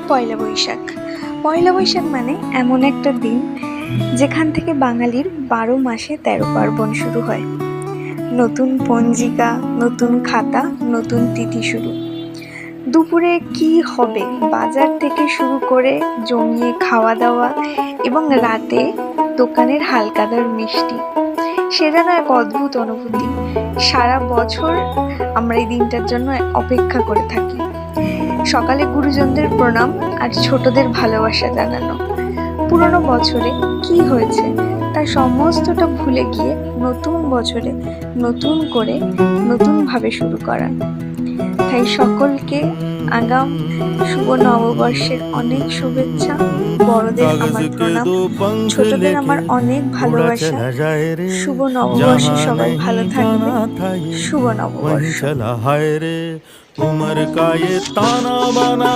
পয়লা বৈশাখ। পয়লা বৈশাখ মানে এমন একটা দিন যেখান থেকে বাঙালির 12 মাসে 13 পার্বণ শুরু হয়। নতুন পঞ্জিকা, নতুন খাতা, নতুন তিথি শুরু। দুপুরে কি হবে বাজার থেকে শুরু করে জমিয়ে খাওয়া দাওয়া এবং রাতে দোকানের হালকাদার মিষ্টি, সে যেন এক অদ্ভুত অনুভূতি। সারা বছর আমরা এই দিনটার জন্য অপেক্ষা করে থাকি। সকালে গুরুজনদের প্রণাম আর ছোটদের ভালোবাসা জানানো। পুরনো বছরে কি হয়েছে তার সমস্তটা ভুলে গিয়ে নতুন বছরে নতুন করে নতুনভাবে শুরু করা। তাই সকলকে আগাম শুভ নববর্ষের অনেক শুভেচ্ছা। বড়দের আমার প্রণাম, ছোটদের আমার অনেক ভালোবাসা। শুভ নববর্ষে সবাই ভালো থাকবে। শুভ নববর্ষ। उम्र का ये ताना बाना।